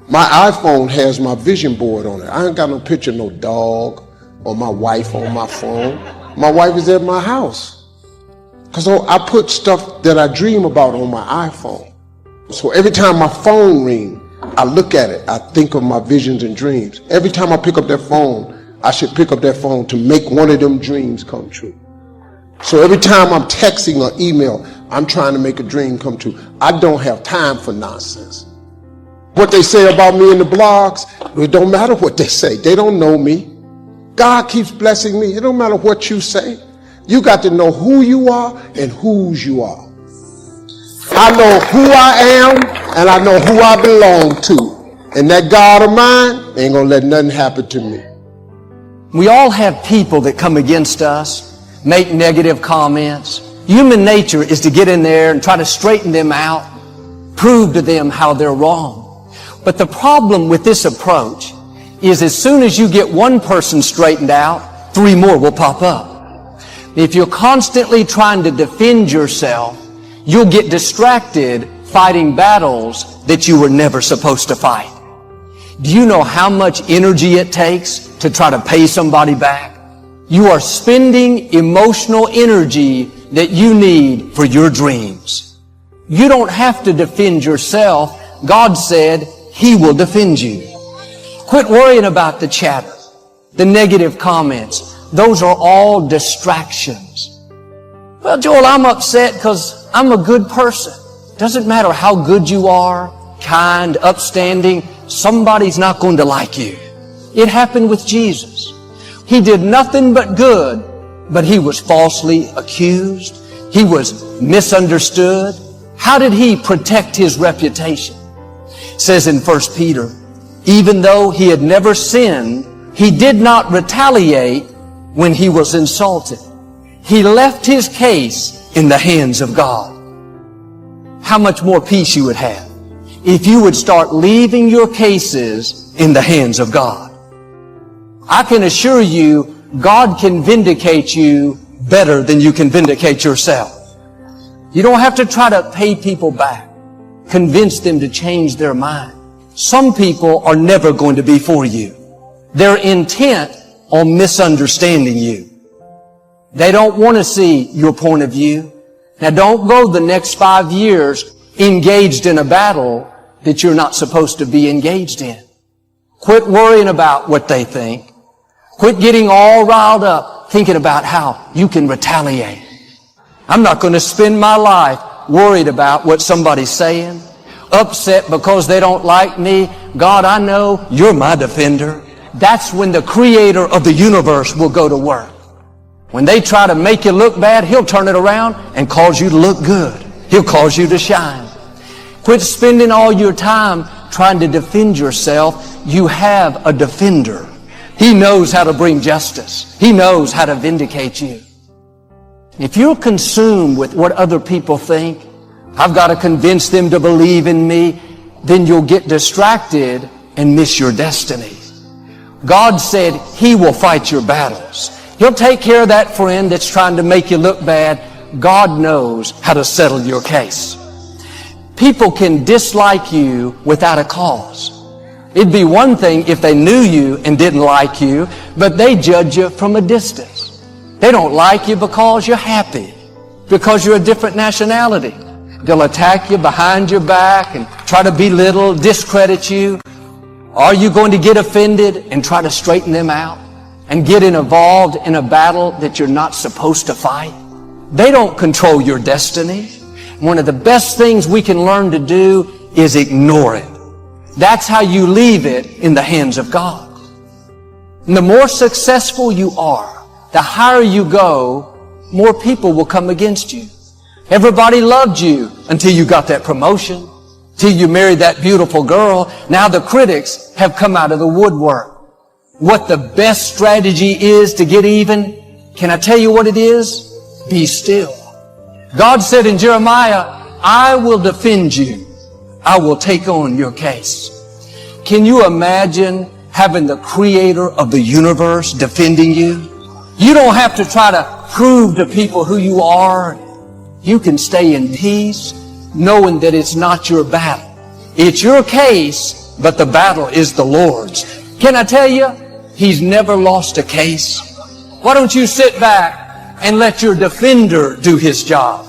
My iPhone has my vision board on it. I ain't got no picture of no dog or my wife on my phone. My wife is at my house. Because I put stuff that I dream about on my iPhone. So every time my phone rings, I look at it. I think of my visions and dreams. Every time I pick up that phone, I should pick up that phone to make one of them dreams come true. So every time I'm texting or email, I'm trying to make a dream come true. I don't have time for nonsense. What they say about me in the blogs, it don't matter what they say. They don't know me. God keeps blessing me. It don't matter what you say. You got to know who you are and whose you are. I know who I am and I know who I belong to. And that God of mine ain't gonna let nothing happen to me. We all have people that come against us, make negative comments. Human nature is to get in there and try to straighten them out, prove to them how they're wrong. But the problem with this approach is as soon as you get one person straightened out, 3 more will pop up. If you're constantly trying to defend yourself, you'll get distracted fighting battles that you were never supposed to fight. Do you know how much energy it takes to try to pay somebody back? You are spending emotional energy that you need for your dreams. You don't have to defend yourself. God said He will defend you. Quit worrying about the chatter, the negative comments. Those are all distractions. Well, Joel, I'm upset because I'm a good person. Doesn't matter how good you are, kind, upstanding, somebody's not going to like you. It happened with Jesus. He did nothing but good, but He was falsely accused. He was misunderstood. How did He protect His reputation? It says in 1 Peter, even though He had never sinned, He did not retaliate when He was insulted. He left His case in the hands of God. How much more peace you would have if you would start leaving your cases in the hands of God. I can assure you, God can vindicate you better than you can vindicate yourself. You don't have to try to pay people back, convince them to change their mind. Some people are never going to be for you. They're intent on misunderstanding you. They don't want to see your point of view. Now don't go the next 5 years engaged in a battle that you're not supposed to be engaged in. Quit worrying about what they think. Quit getting all riled up thinking about how you can retaliate. I'm not going to spend my life worried about what somebody's saying, upset because they don't like me. God, I know You're my defender. That's when the Creator of the universe will go to work. When they try to make you look bad, He'll turn it around and cause you to look good. He'll cause you to shine. Quit spending all your time trying to defend yourself. You have a defender. He knows how to bring justice. He knows how to vindicate you. If you're consumed with what other people think, I've got to convince them to believe in me, then you'll get distracted and miss your destiny. God said He will fight your battles. He'll take care of that friend that's trying to make you look bad. God knows how to settle your case. People can dislike you without a cause. It'd be one thing if they knew you and didn't like you, but they judge you from a distance. They don't like you because you're happy, because you're a different nationality. They'll attack you behind your back and try to belittle, discredit you. Are you going to get offended and try to straighten them out and get involved in a battle that you're not supposed to fight? They don't control your destiny. One of the best things we can learn to do is ignore it. That's how you leave it in the hands of God. And the more successful you are, the higher you go, more people will come against you. Everybody loved you until you got that promotion, till you married that beautiful girl. Now the critics have come out of the woodwork. What the best strategy is to get even, can I tell you what it is? Be still. God said in Jeremiah, I will defend you. I will take on your case. Can you imagine having the Creator of the universe defending you? You don't have to try to prove to people who you are. You can stay in peace knowing that it's not your battle. It's your case, but the battle is the Lord's. Can I tell you, He's never lost a case. Why don't you sit back and let your defender do his job?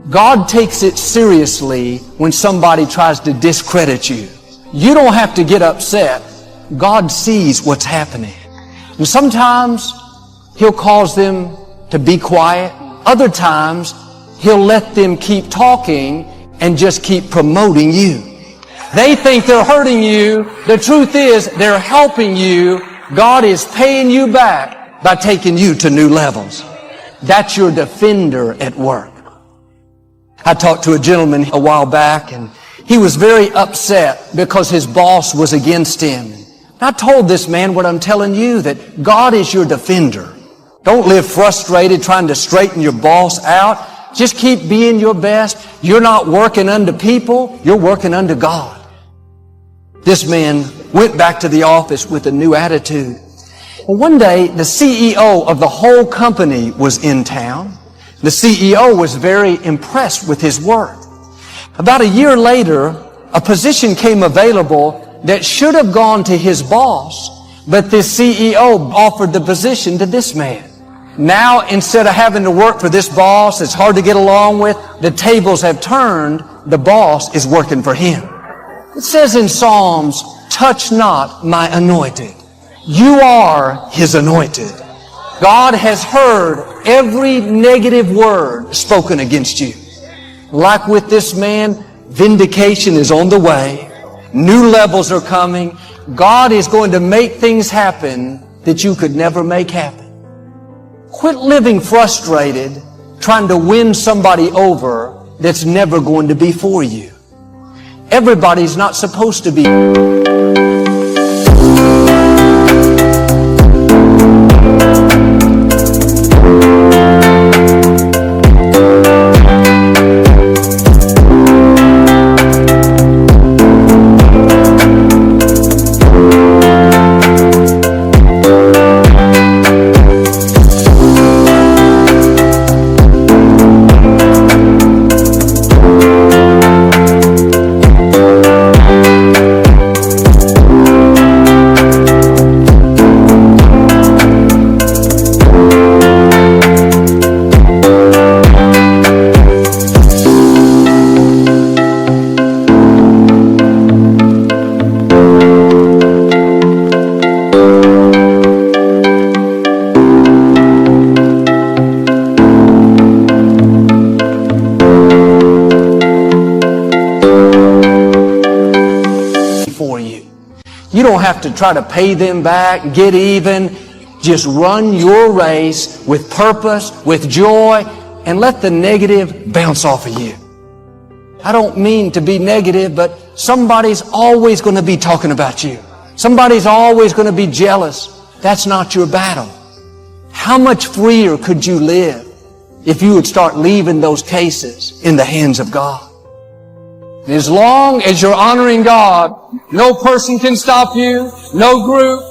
God takes it seriously when somebody tries to discredit you. You don't have to get upset. God sees what's happening. And sometimes He'll cause them to be quiet. Other times, He'll let them keep talking and just keep promoting you. They think they're hurting you. The truth is, they're helping you. God is paying you back by taking you to new levels. That's your defender at work. I talked to a gentleman a while back, and he was very upset because his boss was against him. I told this man what I'm telling you, that God is your defender. Don't live frustrated trying to straighten your boss out. Just keep being your best. You're not working unto people. You're working unto God. This man went back to the office with a new attitude. Well, one day, the CEO of the whole company was in town. The CEO was very impressed with his work. About a year later, a position came available that should have gone to his boss, but this CEO offered the position to this man. Now, instead of having to work for this boss that's hard to get along with, the tables have turned. The boss is working for him. It says in Psalms, "Touch not my anointed." You are His anointed. God has heard every negative word spoken against you. Like with this man, vindication is on the way. New levels are coming. God is going to make things happen that you could never make happen. Quit living frustrated, trying to win somebody over that's never going to be for you. Everybody's not supposed to be. You don't have to try to pay them back, get even. Just run your race with purpose, with joy, and let the negative bounce off of you. I don't mean to be negative, but somebody's always going to be talking about you. Somebody's always going to be jealous. That's not your battle. How much freer could you live if you would start leaving those cases in the hands of God? And as long as you're honoring God, no person can stop you, no group.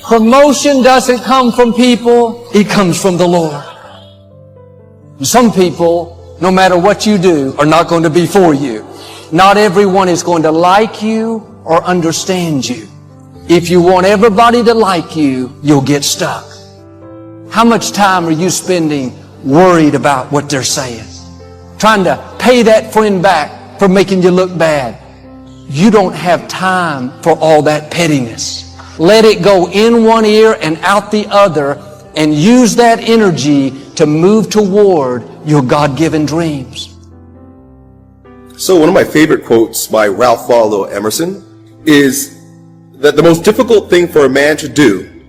Promotion doesn't come from people, it comes from the Lord. And some people, no matter what you do, are not going to be for you. Not everyone is going to like you or understand you. If you want everybody to like you, you'll get stuck. How much time are you spending worried about what they're saying? Trying to pay that friend back for making you look bad. You don't have time for all that pettiness. Let it go in one ear and out the other, and use that energy to move toward your God-given dreams. So one of my favorite quotes by Ralph Waldo Emerson is that the most difficult thing for a man to do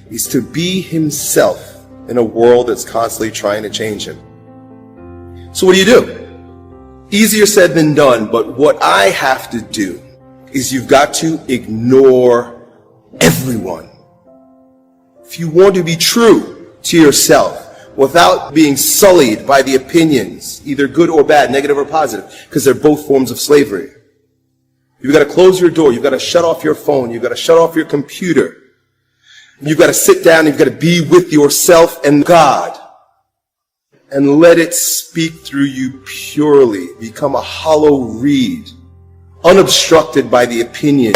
is to be himself in a world that's constantly trying to change him. So what do? Easier said than done, but what I have to do is you've got to ignore everyone. If you want to be true to yourself without being sullied by the opinions, either good or bad, negative or positive, because they're both forms of slavery. You've got to close your door. You've got to shut off your phone. You've got to shut off your computer. You've got to sit down. You've got to be with yourself and God. And let it speak through you purely. Become a hollow reed unobstructed by the opinion.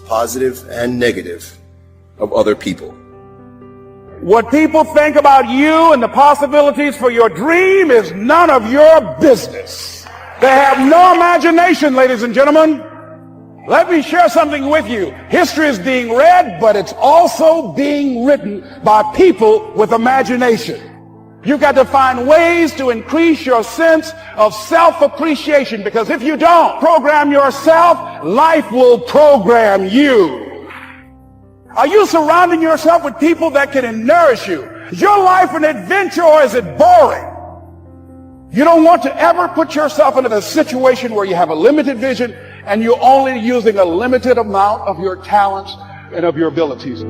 Positive and negative of other people. What people think about you and the possibilities for your dream is none of your business. They have no imagination, ladies and gentlemen. Let me share something with you. History is being read, but it's also being written by people with imagination. You've got to find ways to increase your sense of self-appreciation, because if you don't program yourself, life will program you. Are you surrounding yourself with people that can nourish you? Is your life an adventure, or is it boring? You don't want to ever put yourself into a situation where you have a limited vision and you're only using a limited amount of your talents and of your abilities.